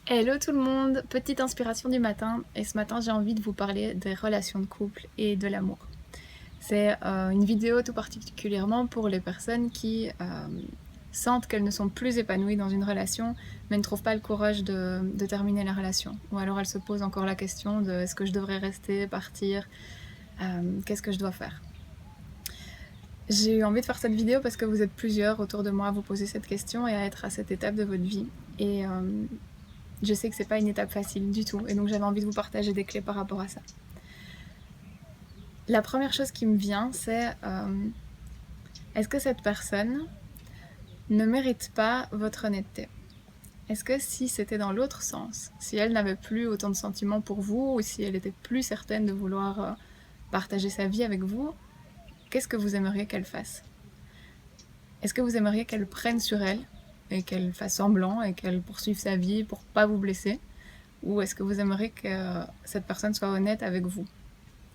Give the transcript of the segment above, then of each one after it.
Hello tout le monde, petite inspiration du matin et ce matin j'ai envie de vous parler des relations de couple et de l'amour. C'est une vidéo tout particulièrement pour les personnes qui sentent qu'elles ne sont plus épanouies dans une relation mais ne trouvent pas le courage de terminer la relation. Ou alors elles se posent encore la question de est-ce que je devrais rester, partir, qu'est-ce que je dois faire. J'ai eu envie de faire cette vidéo parce que vous êtes plusieurs autour de moi à vous poser cette question et à être à cette étape de votre vie. Et je sais que c'est pas une étape facile du tout, et donc j'avais envie de vous partager des clés par rapport à ça. La première chose qui me vient, c'est est-ce que cette personne ne mérite pas votre honnêteté? Est-ce que si c'était dans l'autre sens, si elle n'avait plus autant de sentiments pour vous, ou si elle était plus certaine de vouloir partager sa vie avec vous, qu'est-ce que vous aimeriez qu'elle fasse? Est-ce que vous aimeriez qu'elle prenne sur elle et qu'elle fasse semblant et qu'elle poursuive sa vie pour pas vous blesser? Ou est-ce que vous aimeriez que cette personne soit honnête avec vous?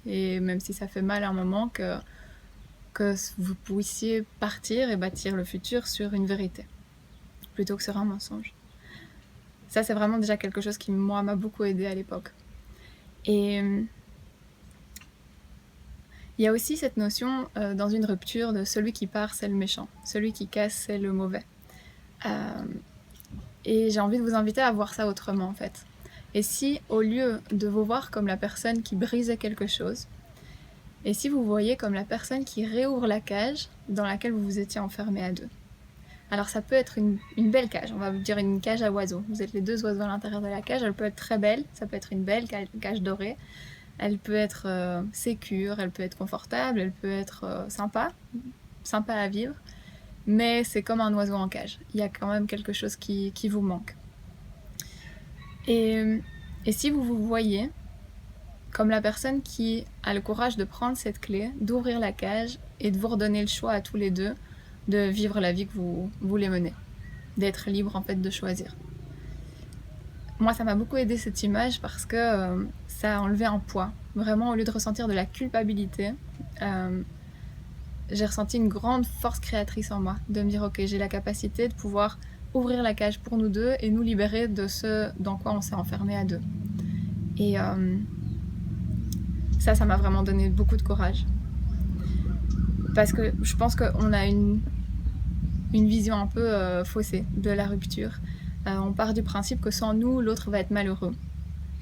Et même si ça fait mal à un moment, que vous puissiez partir et bâtir le futur sur une vérité, plutôt que sur un mensonge. Ça, c'est vraiment déjà quelque chose qui, moi, m'a beaucoup aidé à l'époque. Et il y a aussi cette notion dans une rupture de celui qui part, c'est le méchant. Celui qui casse, c'est le mauvais. Et j'ai envie de vous inviter à voir ça autrement, en fait. Et si, au lieu de vous voir comme la personne qui brisait quelque chose, et si vous voyez comme la personne qui réouvre la cage dans laquelle vous vous étiez enfermés à deux. Alors ça peut être une belle cage, on va vous dire une cage à oiseaux. Vous êtes les deux oiseaux à l'intérieur de la cage, elle peut être très belle, ça peut être une belle cage dorée. Elle peut être sécure, elle peut être confortable, elle peut être sympa à vivre. Mais c'est comme un oiseau en cage, il y a quand même quelque chose qui vous manque. Et si vous vous voyez comme la personne qui a le courage de prendre cette clé, d'ouvrir la cage et de vous redonner le choix à tous les deux de vivre la vie que vous voulez mener, d'être libre en fait de choisir. Moi, ça m'a beaucoup aidé cette image parce que ça a enlevé un poids. Vraiment, au lieu de ressentir de la culpabilité, j'ai ressenti une grande force créatrice en moi, de me dire ok, j'ai la capacité de pouvoir ouvrir la cage pour nous deux et nous libérer de ce dans quoi on s'est enfermé à deux. Et ça m'a vraiment donné beaucoup de courage. Parce que je pense qu'on a une vision un peu faussée de la rupture. On part du principe que sans nous, l'autre va être malheureux.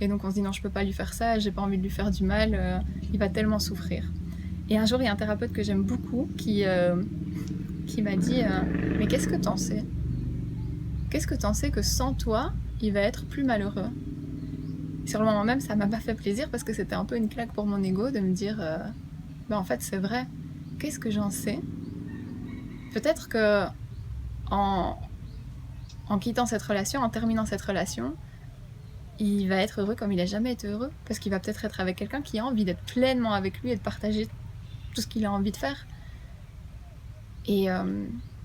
Et donc on se dit non, je peux pas lui faire ça, j'ai pas envie de lui faire du mal, il va tellement souffrir. Et un jour, il y a un thérapeute que j'aime beaucoup qui m'a dit mais qu'est-ce que t'en sais? Qu'est-ce que t'en sais que sans toi, il va être plus malheureux? Sur le moment même, ça m'a pas fait plaisir parce que c'était un peu une claque pour mon ego de me dire en fait, c'est vrai. Qu'est-ce que j'en sais? Peut-être que en quittant cette relation, en terminant cette relation, il va être heureux comme il a jamais été heureux. Parce qu'il va peut-être être avec quelqu'un qui a envie d'être pleinement avec lui et de partager tout ce qu'il a envie de faire. Et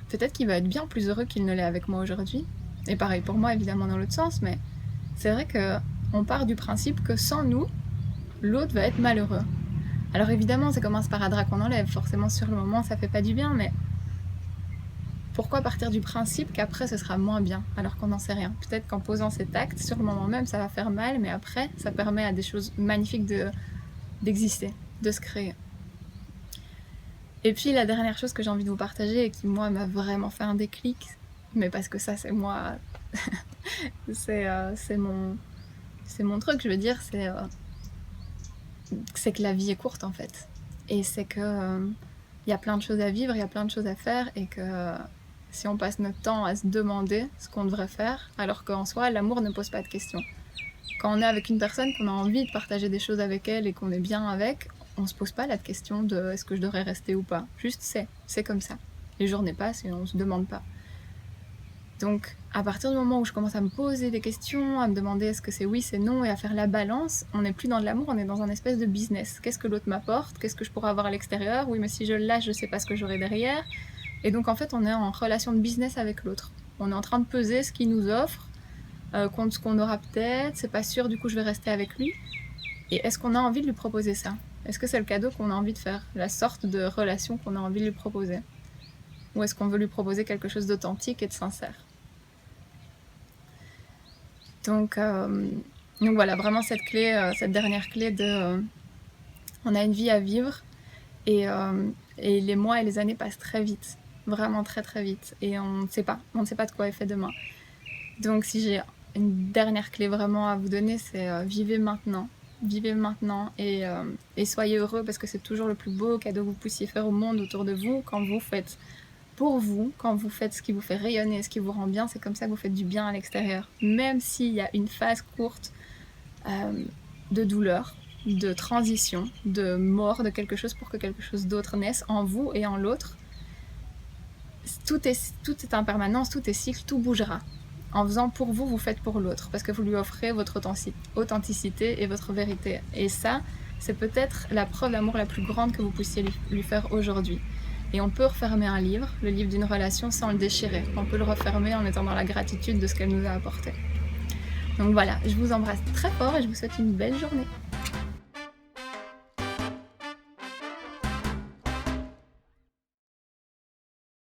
peut-être qu'il va être bien plus heureux qu'il ne l'est avec moi aujourd'hui. Et pareil pour moi, évidemment, dans l'autre sens, mais c'est vrai qu'on part du principe que sans nous, l'autre va être malheureux. Alors évidemment, c'est comme un sparadrap qu'on enlève. Forcément, sur le moment, ça fait pas du bien, mais pourquoi partir du principe qu'après ce sera moins bien alors qu'on n'en sait rien? Peut-être qu'en posant cet acte, sur le moment même, ça va faire mal, mais après, ça permet à des choses magnifiques d'exister, de se créer. Et puis la dernière chose que j'ai envie de vous partager et qui moi m'a vraiment fait un déclic, mais parce que ça c'est moi, c'est mon truc, je veux dire, c'est que la vie est courte en fait. Et c'est que y a plein de choses à vivre, il y a plein de choses à faire, et que si on passe notre temps à se demander ce qu'on devrait faire, alors qu'en soi l'amour ne pose pas de questions. Quand on est avec une personne, qu'on a envie de partager des choses avec elle et qu'on est bien avec, on se pose pas la question de est-ce que je devrais rester ou pas. Juste c'est comme ça. Les journées passent et on se demande pas. Donc à partir du moment où je commence à me poser des questions, à me demander est-ce que c'est oui, c'est non, et à faire la balance, on n'est plus dans de l'amour, on est dans un espèce de business. Qu'est-ce que l'autre m'apporte? Qu'est-ce que je pourrais avoir à l'extérieur? Oui, mais si je le lâche, je sais pas ce que j'aurai derrière. Et donc en fait, on est en relation de business avec l'autre. On est en train de peser ce qu'il nous offre contre ce qu'on aura peut-être, c'est pas sûr, du coup je vais rester avec lui. Et est-ce qu'on a envie de lui proposer ça? Est-ce que c'est le cadeau qu'on a envie de faire? La sorte de relation qu'on a envie de lui proposer? Ou est-ce qu'on veut lui proposer quelque chose d'authentique et de sincère? Donc, donc voilà, vraiment cette clé, cette dernière clé de on a une vie à vivre et les mois et les années passent très vite, vraiment très très vite. Et on ne sait pas de quoi est fait demain. Donc si j'ai une dernière clé vraiment à vous donner, c'est vivez maintenant. Vivez maintenant et soyez heureux parce que c'est toujours le plus beau cadeau que vous puissiez faire au monde autour de vous quand vous faites pour vous, quand vous faites ce qui vous fait rayonner, ce qui vous rend bien, c'est comme ça que vous faites du bien à l'extérieur. Même s'il y a une phase courte de douleur, de transition, de mort de quelque chose pour que quelque chose d'autre naisse en vous et en l'autre, tout est impermanence, tout est cycle, tout bougera. En faisant pour vous, vous faites pour l'autre, parce que vous lui offrez votre authenticité et votre vérité. Et ça, c'est peut-être la preuve d'amour la plus grande que vous puissiez lui faire aujourd'hui. Et on peut refermer un livre, le livre d'une relation, sans le déchirer. On peut le refermer en étant dans la gratitude de ce qu'elle nous a apporté. Donc voilà, je vous embrasse très fort et je vous souhaite une belle journée.